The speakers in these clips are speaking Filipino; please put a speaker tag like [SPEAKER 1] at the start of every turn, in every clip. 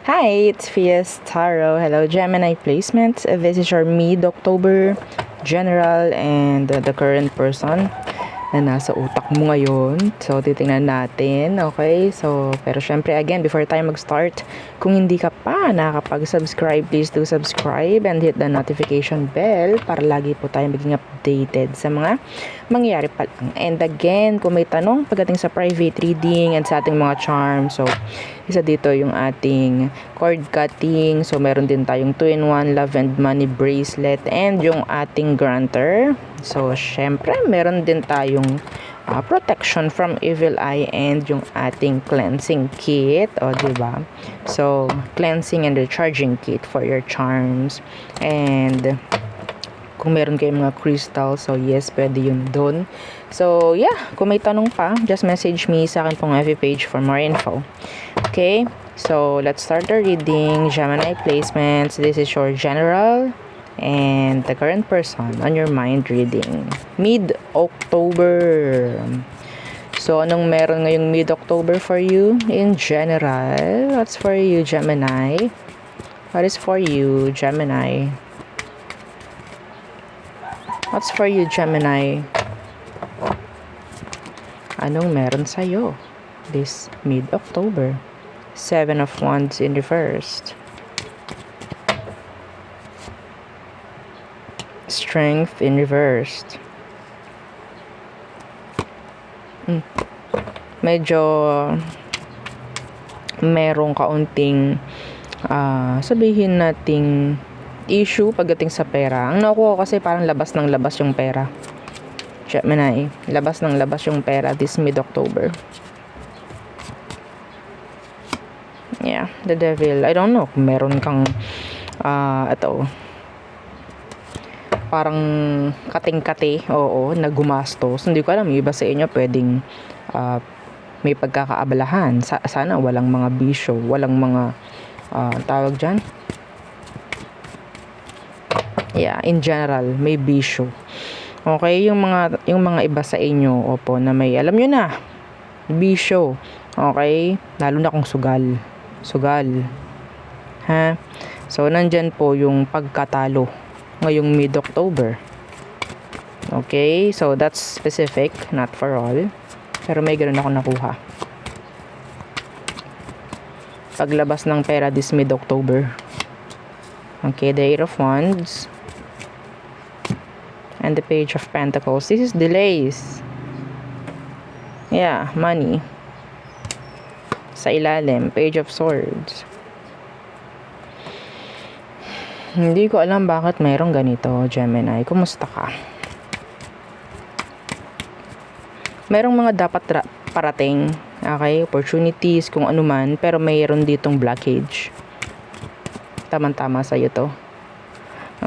[SPEAKER 1] Hi, it's Fias Taro. Hello, Gemini placements. This is your mid-October general and the current person na nasa utak mo ngayon. So, titingnan natin. Okay? So, pero syempre, again, before tayo mag-start, kung hindi ka pa nakakapag-subscribe, please do subscribe and hit the notification bell para lagi po tayo maging updated sa mga mangyayari pa lang. And again, kung may tanong pagdating sa private reading and sa ating mga charms, so, isa dito yung ating cord cutting. So, meron din tayong 2-in-1 love and money bracelet and yung ating granter. So, syempre, meron din tayong protection from evil eye and yung ating cleansing kit. O, diba? So, cleansing and recharging kit for your charms. And kung meron kayong mga crystal, so yes, pwede yun doon. So, yeah, kung may tanong pa, just message me sa akin pong FB page for more info. Okay, so let's start the reading. Gemini placements, this is your general and the current person on your mind reading. Mid-October. So, anong meron ngayong mid-October for you? In general, what's for you, Gemini? What is for you, Gemini? What's for you, Gemini? Anong meron sa'yo this mid-October? 7 of Wands in reversed. Strength in reversed. Medyo merong kaunting sabihin nating issue pagdating sa pera. Ang nakuha ko kasi parang labas ng labas yung pera. Gemini, labas ng labas yung pera this mid-October. Yeah, the devil. I don't know kung meron kang ito parang kating-kate, oo, na gumastos. Hindi ko alam, iba sa inyo pwedeng may pagkakaabalahan. Sana walang mga bisyo, walang mga tawag dyan. Yeah, in general, may bisyo. Okay, yung mga iba sa inyo, opo, na may, alam nyo na, bisyo. Okay, lalo na kung sugal. Ha? So, nandyan po yung pagkatalo ngayong mid-October. Okay, so that's specific, not for all. Pero may ganoon ako nakuha. Paglabas ng pera this mid-October. Okay, the 8 of Wands. And the Page of Pentacles. This is delays. Yeah, money. Sa ilalim, Page of Swords. Hindi ko alam bakit mayroong ganito, Gemini. Kumusta ka? Merong mga dapat parating, okay, opportunities, kung ano man, pero mayroon ditong blockage. Tama-tama sa'yo to.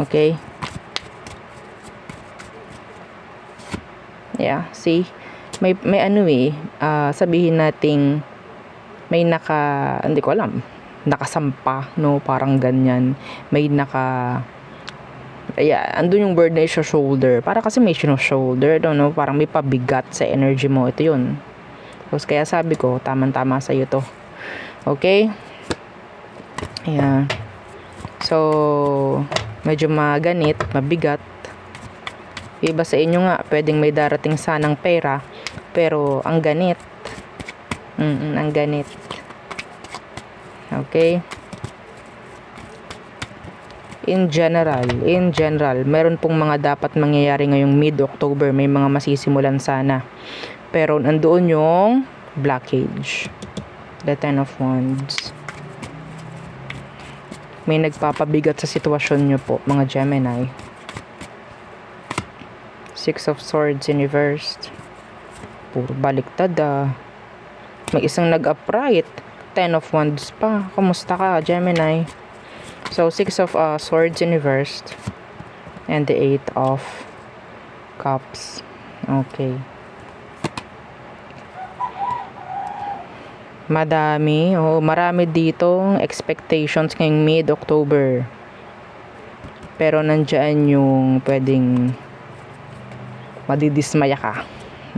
[SPEAKER 1] Okay? Yeah, see? May ano sabihin nating may hindi ko alam, nakasampa, no, parang ganyan. May andun yung word na shoulder. Para kasi may shoulder, don't know, parang may pabigat sa energy mo. Ito yun. Tapos kaya sabi ko, tamang-tama sa'yo to. Okay? Yeah. So, medyo maganit, mabigat. Iba sa inyo nga, pwedeng may darating sanang pera, pero ang ganit. Ang ganit. Okay? In general, meron pong mga dapat mangyayari ngayong mid-October. May mga masisimulan sana. Pero nandoon yung blockage. The 10 of Wands. May nagpapabigat sa sitwasyon nyo po, mga Gemini. 6 of Swords in reversed. Puro baliktad May isang nag-upright. 10 of Wands pa. Kumusta ka, Gemini? So, 6 of Swords in reversed. And the 8 of Cups. Okay. Marami ditong expectations ngayong mid-October. Pero nandyan yung pwedeng madidismaya ka.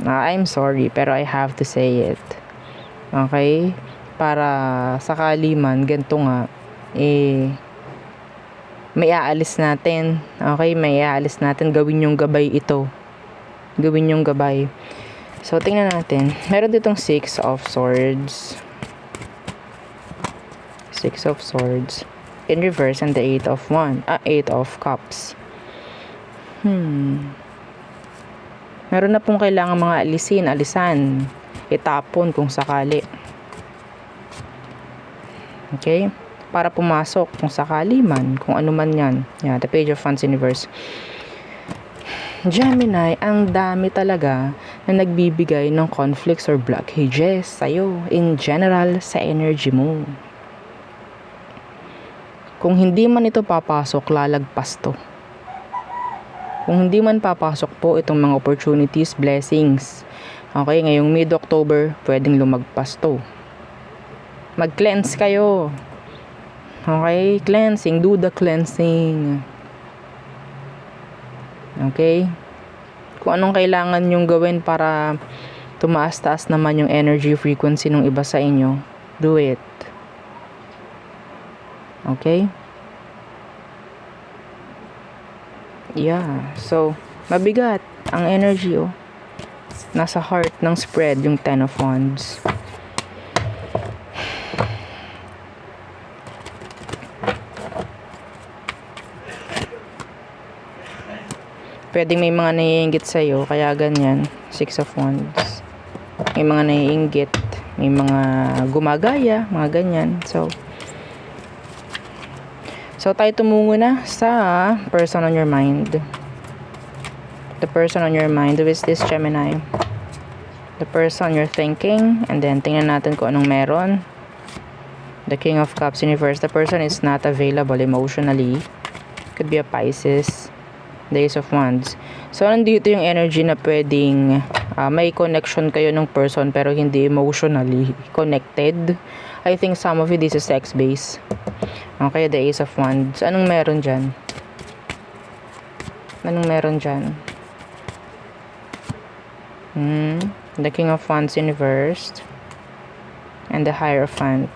[SPEAKER 1] I'm sorry, pero I have to say it. Okay? para sakali man ganito nga may aalis natin. Okay, may aalis natin. Gawin yung gabay ito. Gawin yung gabay. So, tingnan natin. Meron ditong 6 of Swords. 6 of Swords. In reverse, and the 8 of Cups. Meron na pong kailangan mga alisan. Itapon kung sakali. Okay? Para pumasok kung sakali man, kung ano man yan. Yeah, the Page of Wands in reverse. Gemini, ang dami talaga na nagbibigay ng conflicts or blockages sa'yo in general sa energy mo. Kung hindi man ito papasok, lalagpas to. Kung hindi man papasok po itong mga opportunities, blessings. Okay, ngayong mid-October, pwedeng lumagpas to. Mag-cleanse kayo. Okay, cleansing. Do the cleansing. Okay? Kung anong kailangan nyong gawin para tumaas-taas naman yung energy frequency ng iba sa inyo, do it. Okay? Yeah. So, mabigat ang energy, oh. Nasa heart ng spread yung 10 of Wands. Pwedeng may mga naiinggit sa'yo, kaya ganyan. 6 of Wands. May mga naiinggit, may mga gumagaya, mga ganyan. So tayo tumungo na sa person on your mind. The person on your mind, who is this, Gemini? The person you're thinking, and then tingnan natin kung anong meron. The King of Cups in reverse. The person is not available emotionally. Could be a Pisces. The Ace of Wands. So, nandito yung energy na pwedeng may connection kayo ng person pero hindi emotionally connected. I think some of you, this is sex-based. Okay, the Ace of Wands. Anong meron dyan? Anong meron dyan? The King of Wands in reverse. And the Hierophant.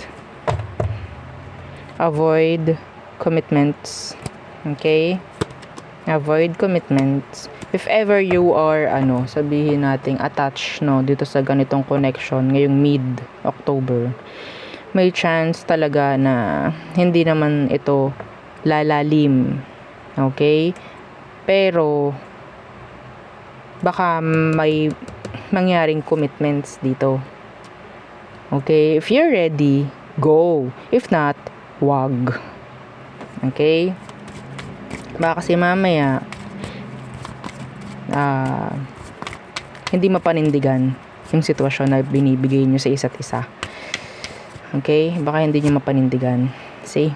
[SPEAKER 1] Avoid commitments. Okay? Avoid commitments. If ever you are, sabihin nating attached, dito sa ganitong connection, ngayong mid-October, may chance talaga na hindi naman ito lalalim. Okay? Pero, baka may mangyaring commitments dito. Okay? If you're ready, go. If not, wag. Okay? Baka kasi mamaya hindi mapanindigan yung sitwasyon na binibigay nyo sa isa't isa. Okay? Baka hindi nyo mapanindigan. See?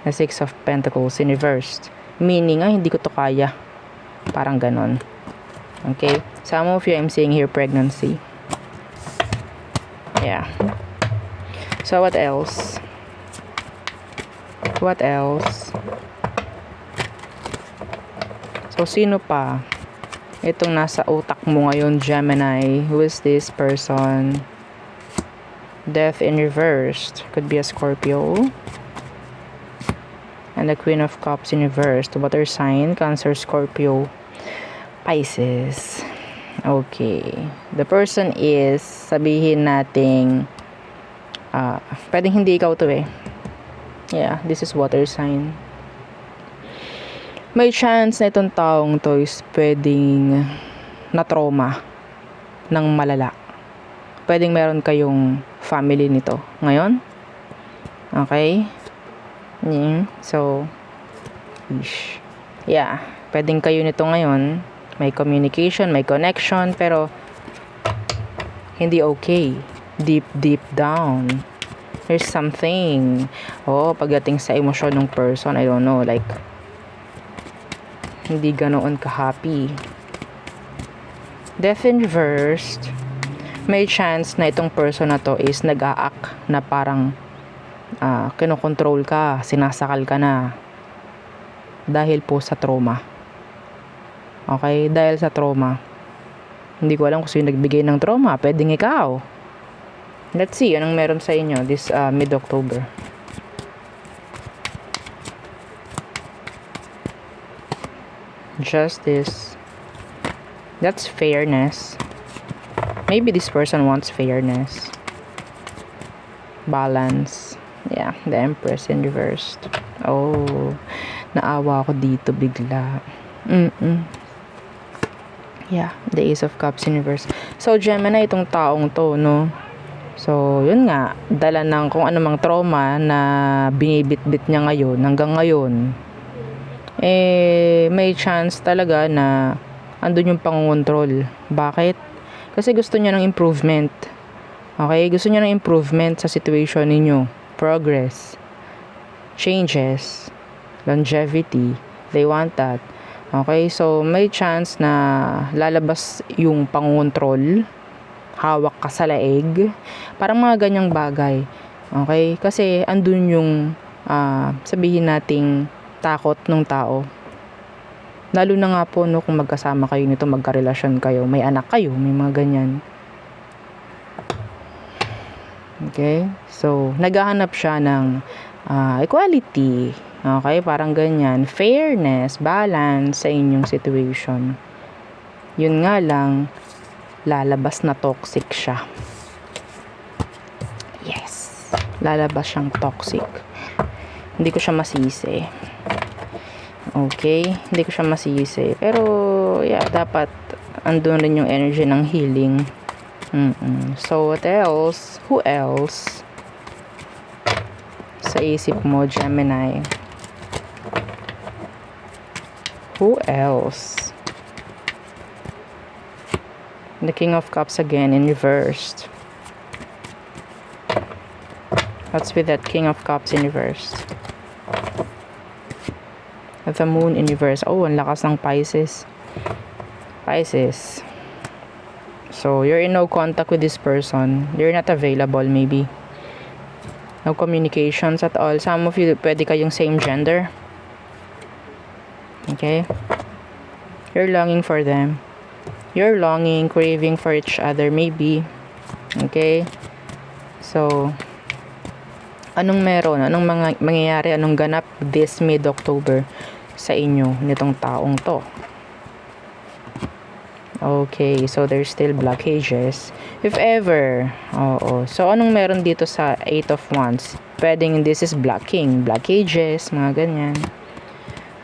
[SPEAKER 1] The 6 of Pentacles in reversed. Meaning, hindi ko to kaya. Parang ganon. Okay? Some of you, I'm seeing here pregnancy. Yeah. So, what else? What else? So, sino pa? Itong nasa utak mo ngayon, Gemini. Who is this person? Death in reversed. Could be a Scorpio. And the Queen of Cups in reversed. Water sign, Cancer, Scorpio, Pisces. Okay. The person is, sabihin nating, pwedeng hindi ikaw to eh. Yeah, this is water sign. May chance na itong taong to is pwedeng na-trauma ng malala. Pwedeng meron kayong family nito ngayon. Okay? So, yeah. Pwedeng kayo nito ngayon. May communication, may connection, pero hindi okay. Deep down. There's something. Pagdating sa emosyon ng person, I don't know, like, hindi ganoon ka-happy. Death in reversed. May chance na itong person na to is nag-a-act na parang kinokontrol ka, sinasakal ka na dahil po sa trauma. Okay? Dahil sa trauma. Hindi ko alam kung sino nagbigay ng trauma. Pwedeng ikaw. Let's see, anong meron sa inyo this mid-October. Justice. That's fairness. Maybe this person wants fairness. Balance. Yeah, the Empress in reversed. Oh, naawa ako dito bigla. Yeah, the Ace of Cups in reverse. So, Gemini, itong taong to, no? So, yun nga, dala ng kung anumang trauma na binibit-bit niya ngayon, hanggang ngayon, may chance talaga na andun yung pangoncontrol. Bakit? Kasi gusto niya ng improvement. Okay? Gusto niya ng improvement sa situation ninyo. Progress. Changes. Longevity. They want that. Okay? So, may chance na lalabas yung pangoncontrol. Hawak ka sa laig. Parang mga ganyang bagay. Okay? Kasi andun yung sabihin nating takot ng tao. Lalo na nga po, no, kung magkasama kayo nito, magkarelasyon kayo, may anak kayo, may mga ganyan. Okay? So, naghahanap siya ng equality. Okay? Parang ganyan. Fairness, balance sa inyong situation. Yun nga lang, lalabas na toxic siya. Yes. Lalabas siyang toxic. Hindi ko siya masisi. Okay? Hindi ko siya masisi. Pero, yeah, dapat andun rin yung energy ng healing. So, what else? Who else? Sa isip mo, Gemini. Who else? The King of Cups again in reversed. What's with that King of Cups in reversed? The Moon in reverse. Oh, ang lakas ng Pisces. Pisces. So, you're in no contact with this person. You're not available, maybe. No communications at all. Some of you, pwede kayong same gender. Okay? You're longing for them. You're longing, craving for each other, maybe. Okay? So, anong meron? Anong mangyayari? Anong ganap this mid-October sa inyo nitong taong to? Okay, so there's still blockages. If ever, oo. So, anong meron dito sa 8 of Wands? Pwedeng this is blocking, blockages, mga ganyan.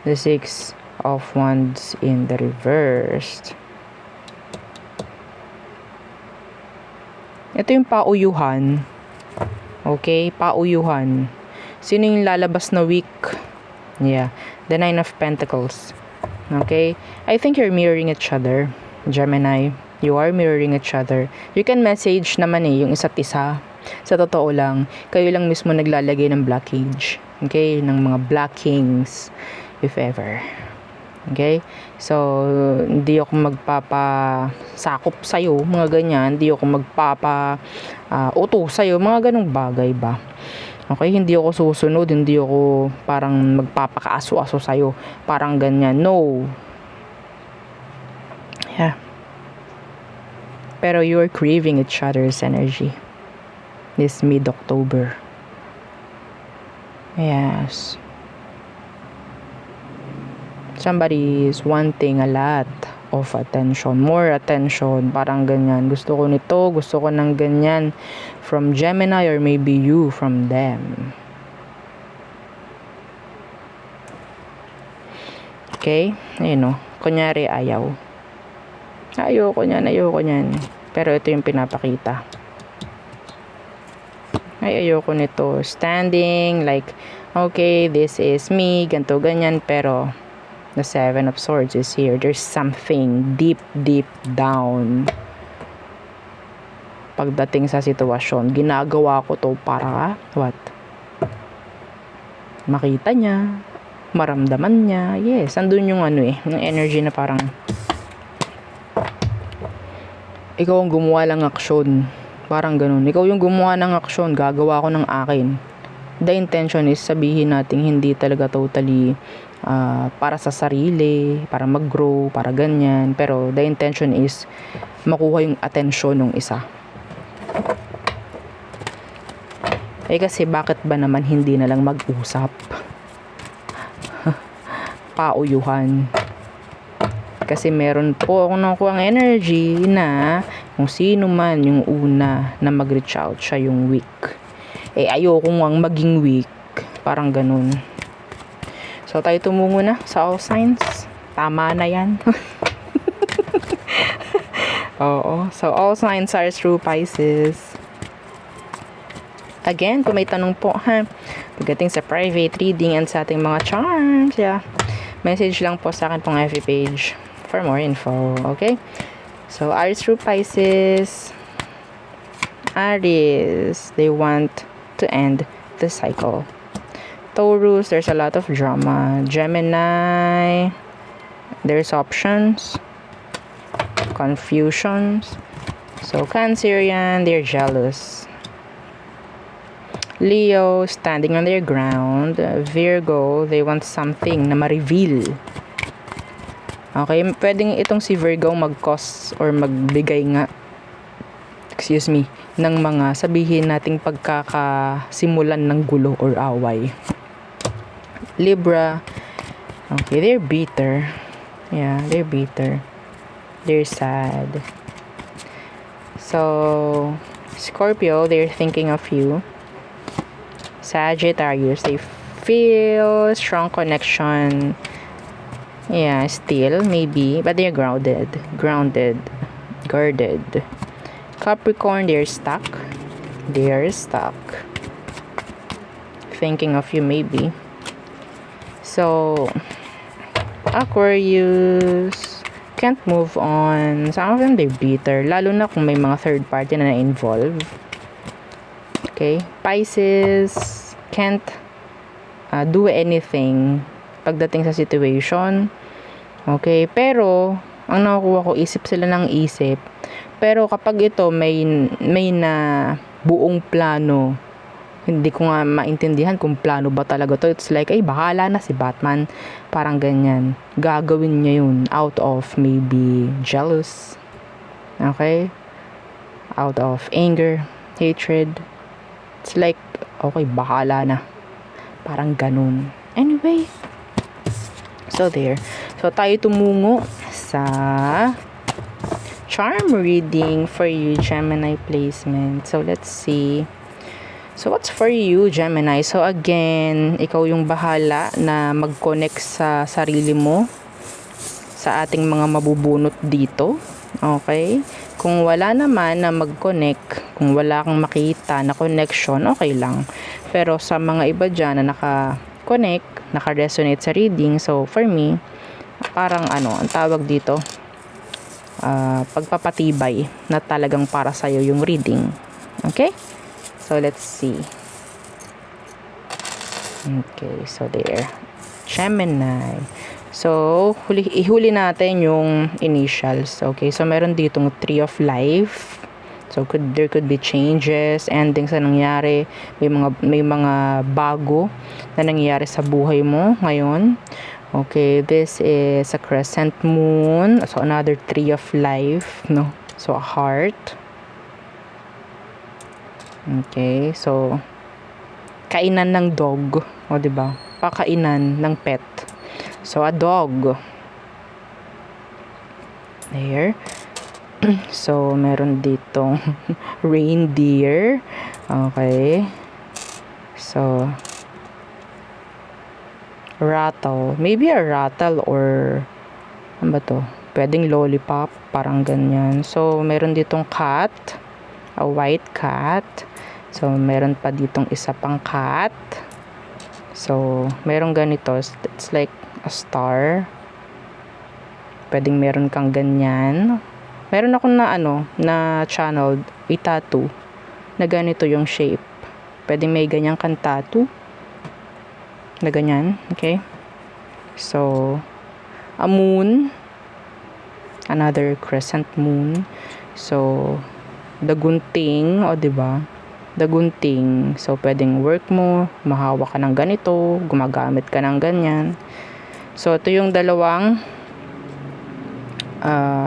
[SPEAKER 1] The 6 of Wands in the reversed. Ito yung pauyuhan. Okay, pauyuhan. Sino yung lalabas na weak? Yeah, the 9 of Pentacles. Okay, I think you're mirroring each other, Gemini. You are mirroring each other. You can message naman yung isa't isa. Sa totoo lang, kayo lang mismo naglalagay ng blockage. Okay, ng mga blockings, if ever. Okay? So, hindi ako magpapasakop sa'yo, mga ganyan. Hindi ako utos sa'yo, mga ganong bagay ba? Okay? Hindi ako susunod, hindi ako parang magpapakaaso-aso sa'yo. Parang ganyan. No. Yeah. Pero you're craving each other's energy. This mid-October. Yes. Somebody is wanting a lot of attention, more attention, parang ganyan. Gusto ko nito, gusto ko ng ganyan from Gemini or maybe you from them. Okay? Ayun o. Kunyari, ayaw. Ayoko niyan. Pero ito yung pinapakita. Ay, ayoko nito. Standing, like, okay, this is me, ganto, ganyan, pero the 7 of Swords is here. There's something deep down. Pagdating sa sitwasyon, ginagawa ko to para, what? Makita niya, maramdaman niya. Yes, andun yung yung energy na parang ikaw ang gumawa ng aksyon. Parang ganun. Ikaw yung gumawa ng aksyon, gagawa ko ng akin. The intention is sabihin natin hindi talaga totally para sa sarili, para mag-grow, para ganyan. Pero the intention is makuha yung atensyon ng isa. Kasi bakit ba naman hindi na lang mag-usap? Pauyuhan. Kasi meron po ako nakuha ang energy na kung sino man yung una na mag-reach out, siya yung weak. Ayoko nga maging weak. Parang ganun. So, tayo tumungo na sa all signs. Tama na yan. Oo. So, all signs are true, Pisces. Again, kung may tanong po, pagdating sa private reading and sa ating mga charms, message lang po sa akin pong FB page for more info, okay? So, Aries through Pisces. Aries, they want to end the cycle. Taurus, there's a lot of drama. Gemini, there's options. Confusions. So, Cancerian, they're jealous. Leo, standing on their ground. Virgo, they want something na ma-reveal. Okay, pwedeng itong si Virgo mag-cause or magbigay nga, ng mga sabihin nating pagkakasimulan ng gulo or away. Libra, okay, they're bitter. Yeah, they're bitter. They're sad. So, Scorpio, they're thinking of you. Sagittarius, they feel strong connection. Yeah, still, maybe. But they're guarded. Capricorn, they're stuck. Thinking of you, maybe. So, Aquarius, can't move on. Some of them, they're bitter. Lalo na kung may mga third party na na-involve. Okay? Pisces, can't do anything pagdating sa situation. Okay, pero ang nakukuha ko, isip sila ng isip. Pero kapag ito may na buong plano, hindi ko nga maintindihan kung plano ba talaga to. It's like, bahala na si Batman. Parang ganyan. Gagawin niya yun out of maybe jealous. Okay? Out of anger, hatred. It's like, okay, bahala na. Parang ganun. Anyway, so there. So, tayo tumungo sa charm reading for you, Gemini placement. So, let's see. So, what's for you, Gemini? So, again, ikaw yung bahala na mag-connect sa sarili mo sa ating mga mabubunot dito. Okay? Kung wala naman na mag-connect, kung wala kang makita na connection, okay lang. Pero sa mga iba dyan na naka-connect, naka-resonate sa reading, so for me, parang ang tawag dito, pagpapatibay na talagang para sa'yo yung reading. Okay? So, let's see. Okay, so there. Gemini. So, ihuli natin yung initials. Okay, so meron ditong Tree of Life. So, there could be changes, endings na nangyari. May mga bago na nangyayari sa buhay mo ngayon. Okay, this is a crescent moon. So, another Tree of Life, no? So, a heart. Okay, so, kainan ng dog. O, diba? Pakainan ng pet. So, a dog. There. So, meron ditong reindeer. Okay. So, rattle. Maybe a rattle or ano ba to? Pwedeng lollipop. Parang ganyan. So, meron ditong cat. A white cat. So, meron pa ditong isa pang cat. So, meron ganito. It's like a star. Pwedeng meron kang ganyan. Meron ako na channel, tattoo, na ganito yung shape. Pwedeng may ganyang kang tattoo. Na ganyan, okay? So, a moon. Another crescent moon. So, the gunting, diba? The gunting. So, pwedeng work mo, mahawak ka ng ganito, gumagamit ka ng ganyan. So, ito yung dalawang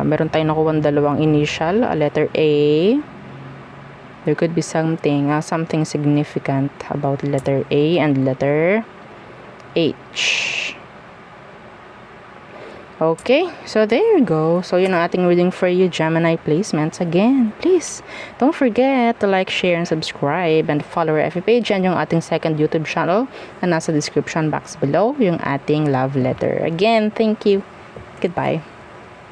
[SPEAKER 1] meron tayong nakuha dalawang initial, a letter A, There could be something significant about letter A and letter H. Okay, so there you go. So yun ang ating reading for you, Gemini placements. Again, please don't forget to like, share, and subscribe, and follow our FB page and yung ating second YouTube channel na nasa description box below, yung ating love letter. Again, thank you. Goodbye.